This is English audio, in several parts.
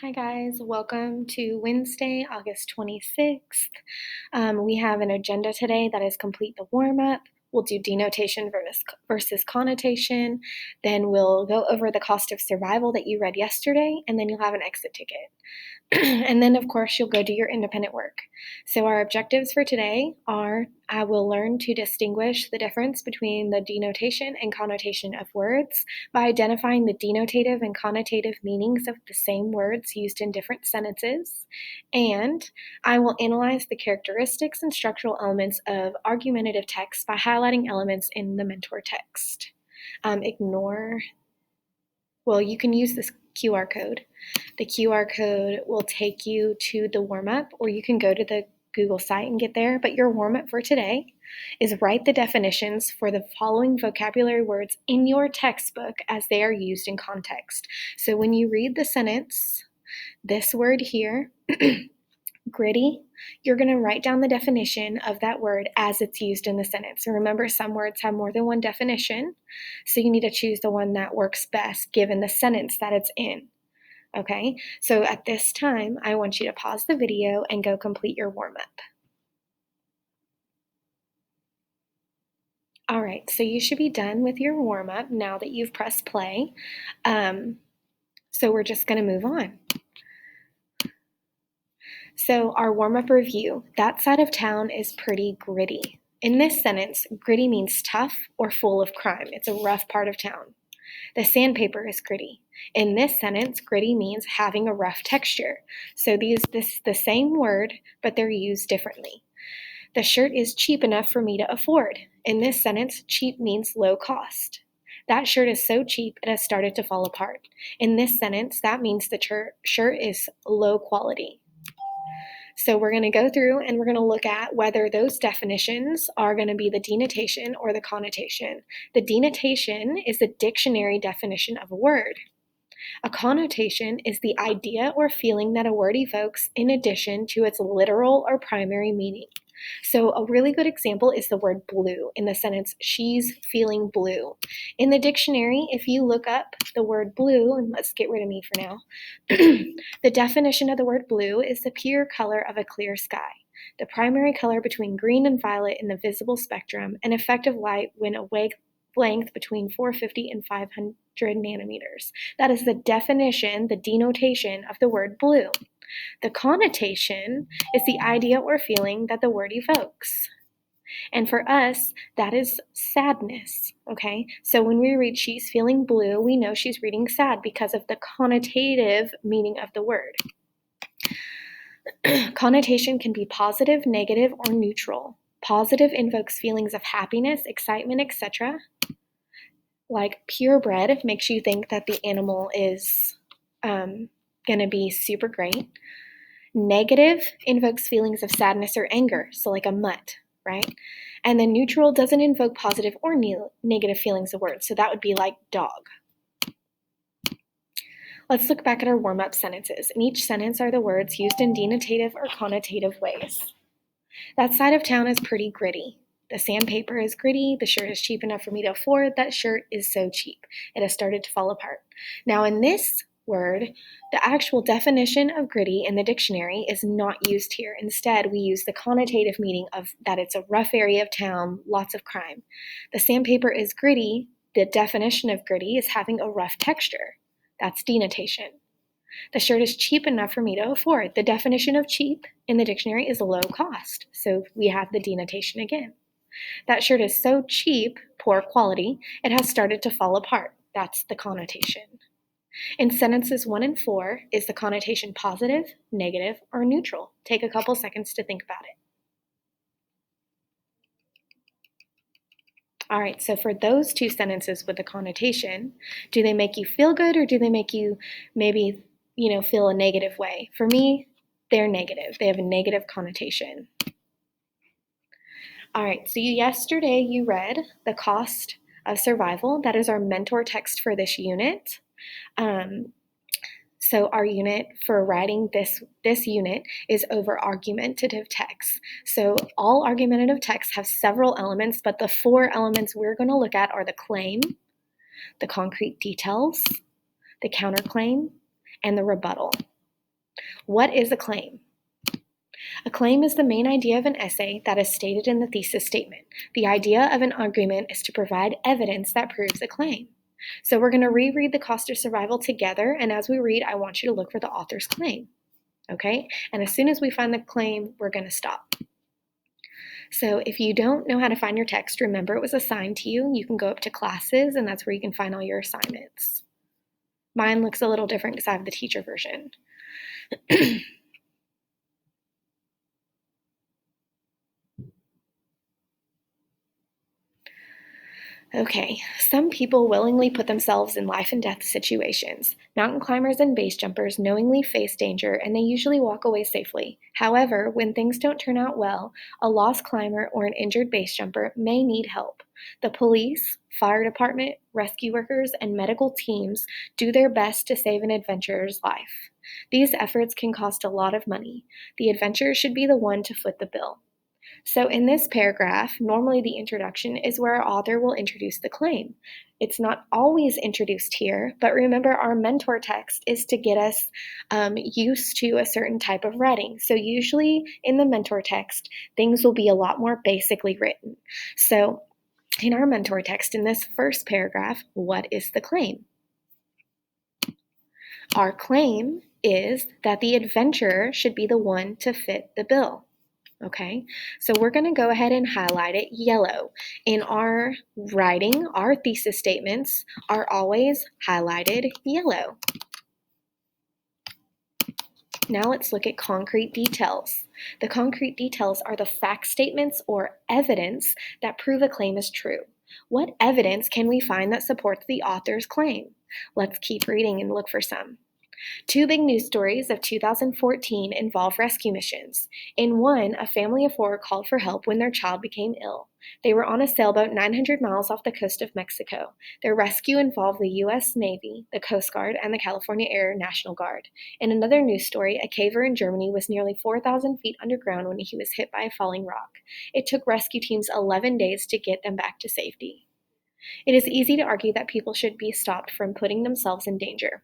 Hi guys, welcome to Wednesday, August 26th. We have an agenda today that is complete the warm-up. We'll do denotation versus connotation. Then we'll go over the cost of survival that you read yesterday, and then you'll have an exit ticket. And then, of course, you'll go do your independent work. So our objectives for today are I will learn to distinguish the difference between the denotation and connotation of words by identifying the denotative and connotative meanings of the same words used in different sentences. And I will analyze the characteristics and structural elements of argumentative text by highlighting elements in the mentor text. You can use this QR code. The QR code will take you to the warm-up, or you can go to the Google site and get there. But your warm-up for today is write the definitions for the following vocabulary words in your textbook as they are used in context. So when you read the sentence, this word here, gritty, you're going to write down the definition of that word as it's used in the sentence. And remember, some words have more than one definition, so you need to choose the one that works best given the sentence that it's in. Okay, so at this time, I want you to pause the video and go complete your warm-up. All right, so you should be done with your warm-up now that you've pressed play. So we're just going to move on. So our warm-up review, that side of town is pretty gritty. In this sentence, gritty means tough or full of crime. It's a rough part of town. The sandpaper is gritty. In this sentence, gritty means having a rough texture. So this the same word, but they're used differently. The shirt is cheap enough for me to afford. In this sentence, cheap means low cost. That shirt is so cheap it has started to fall apart. In this sentence, that means the shirt is low quality. So we're going to go through and we're going to look at whether those definitions are going to be the denotation or the connotation. The denotation is the dictionary definition of a word. A connotation is the idea or feeling that a word evokes in addition to its literal or primary meaning. So a really good example is the word blue in the sentence, she's feeling blue. In the dictionary, if you look up the word blue, and let's get rid of me for now, the definition of the word blue is the pure color of a clear sky, the primary color between green and violet in the visible spectrum, and effective light when a wavelength between 450 and 500 nanometers. That is the definition, the denotation of the word blue. The connotation is the idea or feeling that the word evokes. And for us, that is sadness, okay? So when we read she's feeling blue, we know she's reading sad because of the connotative meaning of the word. Connotation can be positive, negative, or neutral. Positive invokes feelings of happiness, excitement, etc. Like purebred makes you think that the animal is going to be super great. Negative invokes feelings of sadness or anger, so like a mutt, right? And then neutral doesn't invoke positive or negative feelings of words, so that would be like dog. Let's look back at our warm-up sentences. In each sentence are the words used in denotative or connotative ways. That side of town is pretty gritty. The sandpaper is gritty. The shirt is cheap enough for me to afford. That shirt is so cheap. It has started to fall apart. Now in this word, the actual definition of gritty in the dictionary is not used here. Instead, we use the connotative meaning of that it's a rough area of town, lots of crime. The sandpaper is gritty. The definition of gritty is having a rough texture. That's denotation. The shirt is cheap enough for me to afford. The definition of cheap in the dictionary is low cost. So we have the denotation again. That shirt is so cheap, poor quality, it has started to fall apart. That's the connotation. In sentences 1 and 4, is the connotation positive, negative, or neutral? Take a couple seconds to think about it. All right, so for those two sentences with the connotation, do they make you feel good or do they make you maybe, feel a negative way? For me, they're negative. They have a negative connotation. All right, so yesterday you read The Cost of Survival. That is our mentor text for this unit. So our unit for writing this unit is over argumentative texts. So all argumentative texts have several elements, but the 4 elements we're going to look at are the claim, the concrete details, the counterclaim, and the rebuttal. What is a claim? A claim is the main idea of an essay that is stated in the thesis statement. The idea of an argument is to provide evidence that proves a claim. So we're going to reread the cost of survival together, and as we read, I want you to look for the author's claim. Okay? And as soon as we find the claim, we're going to stop. So if you don't know how to find your text, remember it was assigned to you. You can go up to classes, and that's where you can find all your assignments. Mine looks a little different because I have the teacher version. Okay, some people willingly put themselves in life and death situations. Mountain climbers and base jumpers knowingly face danger and they usually walk away safely. However, when things don't turn out well, a lost climber or an injured base jumper may need help. The police, fire department, rescue workers, and medical teams do their best to save an adventurer's life. These efforts can cost a lot of money. The adventurer should be the one to foot the bill. So, in this paragraph, normally the introduction is where our author will introduce the claim. It's not always introduced here, but remember our mentor text is to get us used to a certain type of writing. So, usually in the mentor text, things will be a lot more basically written. So, in our mentor text, in this first paragraph, what is the claim? Our claim is that the adventurer should be the one to fit the bill. Okay, so we're going to go ahead and highlight it yellow. In our writing, our thesis statements are always highlighted yellow. Now let's look at concrete details. The concrete details are the fact statements or evidence that prove a claim is true. What evidence can we find that supports the author's claim? Let's keep reading and look for some. Two big news stories of 2014 involve rescue missions. In one, a family of four called for help when their child became ill. They were on a sailboat 900 miles off the coast of Mexico. Their rescue involved the U.S. Navy, the Coast Guard, and the California Air National Guard. In another news story, a caver in Germany was nearly 4,000 feet underground when he was hit by a falling rock. It took rescue teams 11 days to get them back to safety. It is easy to argue that people should be stopped from putting themselves in danger.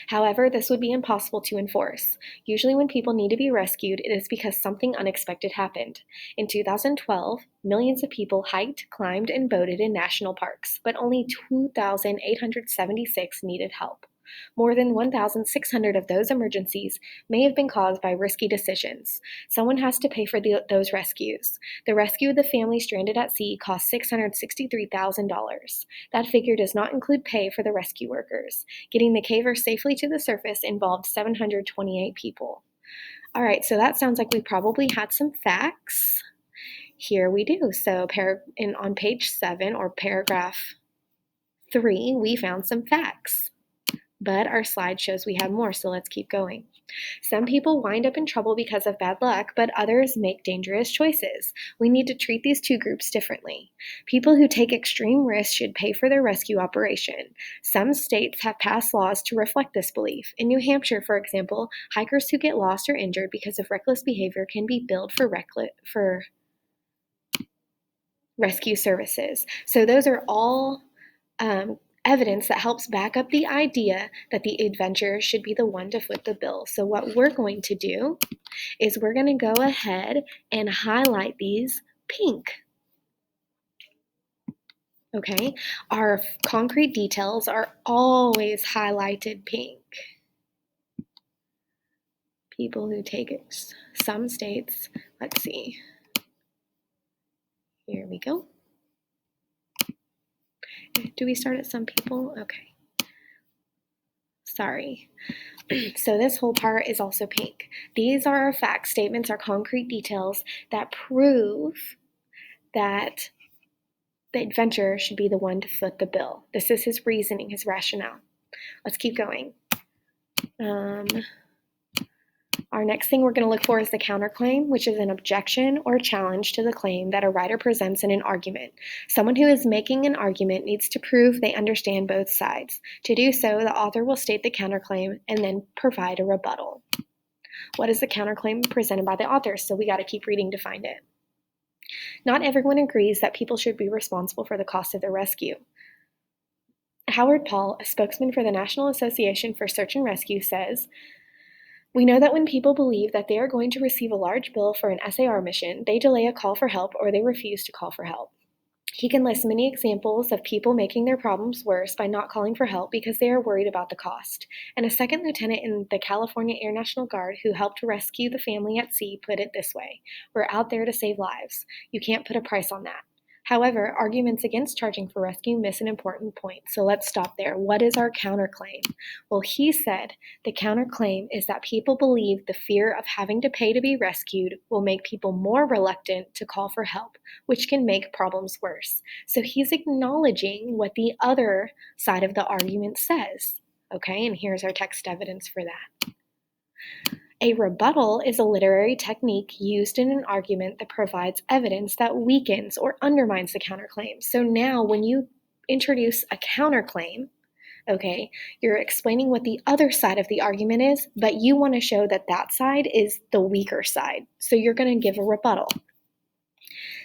However, this would be impossible to enforce. Usually when people need to be rescued, it is because something unexpected happened. In 2012, millions of people hiked, climbed, and boated in national parks, but only 2,876 needed help. More than 1,600 of those emergencies may have been caused by risky decisions. Someone has to pay for those rescues. The rescue of the family stranded at sea cost $663,000. That figure does not include pay for the rescue workers. Getting the caver safely to the surface involved 728 people. All right, so that sounds like we probably had some facts. Here we do. So on page 7 or paragraph 3, we found some facts. But our slide shows we have more, so let's keep going. Some people wind up in trouble because of bad luck, but others make dangerous choices. We need to treat these two groups differently. People who take extreme risks should pay for their rescue operation. Some states have passed laws to reflect this belief. In New Hampshire, for example, hikers who get lost or injured because of reckless behavior can be billed for rescue services. So those are all evidence that helps back up the idea that the adventurer should be the one to foot the bill. So what we're going to do is we're going to go ahead and highlight these pink. Okay, our concrete details are always highlighted pink. People who take it, some states, let's see. Here we go. Do we start at some people? Okay. Sorry. So this whole part is also pink. These are our fact statements, our concrete details that prove that the adventurer should be the one to foot the bill. This is his reasoning, his rationale. Let's keep going. Our next thing we're going to look for is the counterclaim, which is an objection or challenge to the claim that a writer presents in an argument. Someone who is making an argument needs to prove they understand both sides. To do so, the author will state the counterclaim and then provide a rebuttal. What is the counterclaim presented by the author? So we got to keep reading to find it. Not everyone agrees that people should be responsible for the cost of their rescue. Howard Paul, a spokesman for the National Association for Search and Rescue, says, We know that when people believe that they are going to receive a large bill for an SAR mission, they delay a call for help or they refuse to call for help. He can list many examples of people making their problems worse by not calling for help because they are worried about the cost. And a second lieutenant in the California Air National Guard who helped rescue the family at sea put it this way: "We're out there to save lives. You can't put a price on that." However, arguments against charging for rescue miss an important point. So let's stop there. What is our counterclaim? Well, he said the counterclaim is that people believe the fear of having to pay to be rescued will make people more reluctant to call for help, which can make problems worse. So he's acknowledging what the other side of the argument says. Okay, and here's our text evidence for that. A rebuttal is a literary technique used in an argument that provides evidence that weakens or undermines the counterclaim. So now when you introduce a counterclaim, okay, you're explaining what the other side of the argument is, but you want to show that that side is the weaker side. So you're going to give a rebuttal.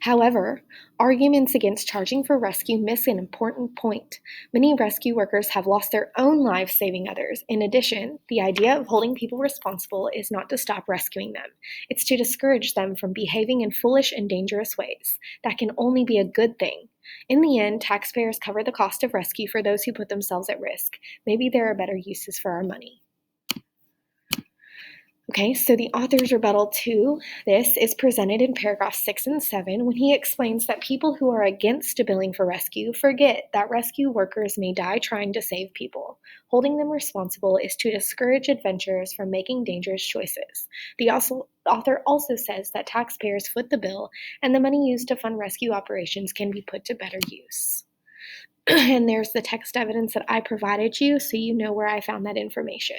However, arguments against charging for rescue miss an important point. Many rescue workers have lost their own lives saving others. In addition, the idea of holding people responsible is not to stop rescuing them. It's to discourage them from behaving in foolish and dangerous ways. That can only be a good thing. In the end, taxpayers cover the cost of rescue for those who put themselves at risk. Maybe there are better uses for our money. Okay, so the author's rebuttal to this is presented in paragraphs 6 and 7 when he explains that people who are against a billing for rescue forget that rescue workers may die trying to save people. Holding them responsible is to discourage adventurers from making dangerous choices. The author also says that taxpayers foot the bill and the money used to fund rescue operations can be put to better use. And there's the text evidence that I provided you so you know where I found that information.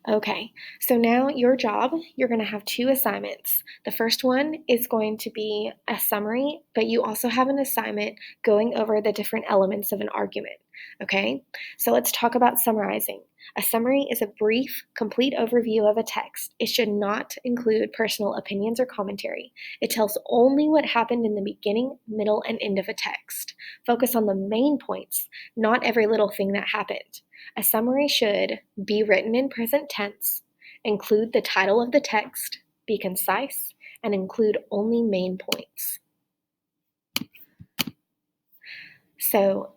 Okay, so now your job, you're going to have 2 assignments. The first one is going to be a summary, but you also have an assignment going over the different elements of an argument. Okay, so let's talk about summarizing. A summary is a brief, complete overview of a text. It should not include personal opinions or commentary. It tells only what happened in the beginning, middle, and end of a text. Focus on the main points, not every little thing that happened. A summary should be written in present tense, include the title of the text, be concise, and include only main points. So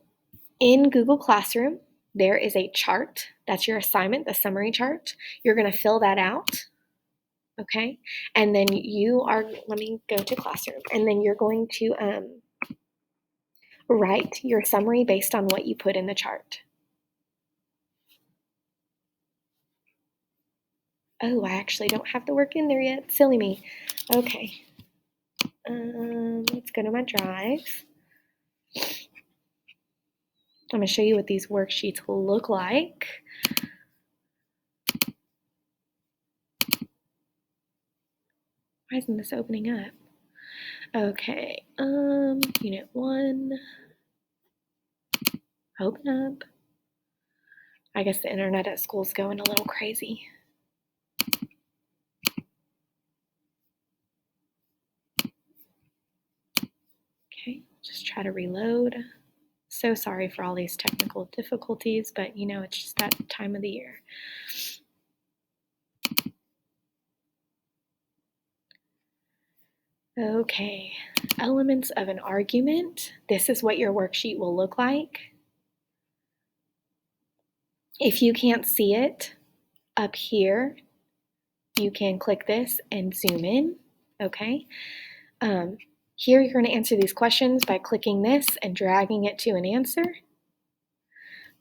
in Google Classroom, there is a chart. That's your assignment, the summary chart. You're going to fill that out, okay? And then let me go to Classroom, and then you're going to write your summary based on what you put in the chart. Oh, I actually don't have the work in there yet. Silly me. Okay. Let's go to my drive. I'm going to show you what these worksheets look like. Why isn't this opening up? Okay. Unit 1. Open up. I guess the internet at school's going a little crazy. Okay, just try to reload. So sorry for all these technical difficulties, but it's just that time of the year. Okay, elements of an argument. This is what your worksheet will look like. If you can't see it up here, you can click this and zoom in, okay? Here you're going to answer these questions by clicking this and dragging it to an answer.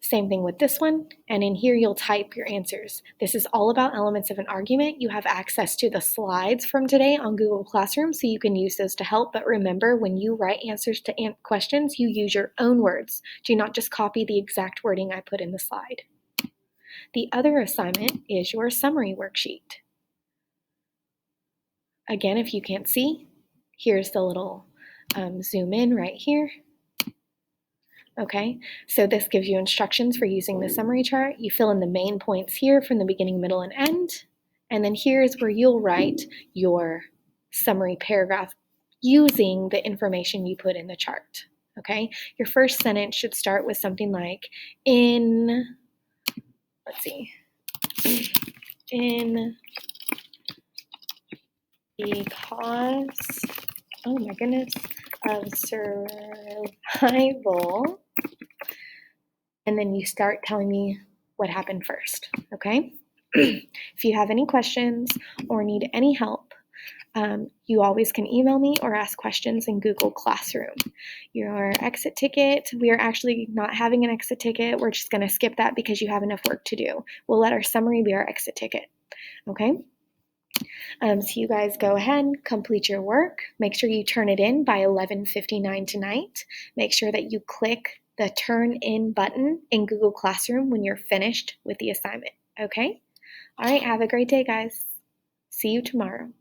Same thing with this one, and in here you'll type your answers. This is all about elements of an argument. You have access to the slides from today on Google Classroom, so you can use those to help, but remember, when you write answers to questions, you use your own words. Do not just copy the exact wording I put in the slide. The other assignment is your summary worksheet. Again, if you can't see, here's the little zoom in right here. Okay, so this gives you instructions for using the summary chart. You fill in the main points here from the beginning, middle, and end. And then here's where you'll write your summary paragraph using the information you put in the chart. Okay, your first sentence should start with something like, let's see, in because, oh my goodness, of survival, and then you start telling me what happened first, okay? If you have any questions or need any help, you always can email me or ask questions in Google Classroom. Your exit ticket, we are actually not having an exit ticket. We're just going to skip that because you have enough work to do. We'll let our summary be our exit ticket, okay? So you guys go ahead, complete your work. Make sure you turn it in by 11:59 tonight. Make sure that you click the Turn In button in Google Classroom when you're finished with the assignment, okay? All right, have a great day, guys. See you tomorrow.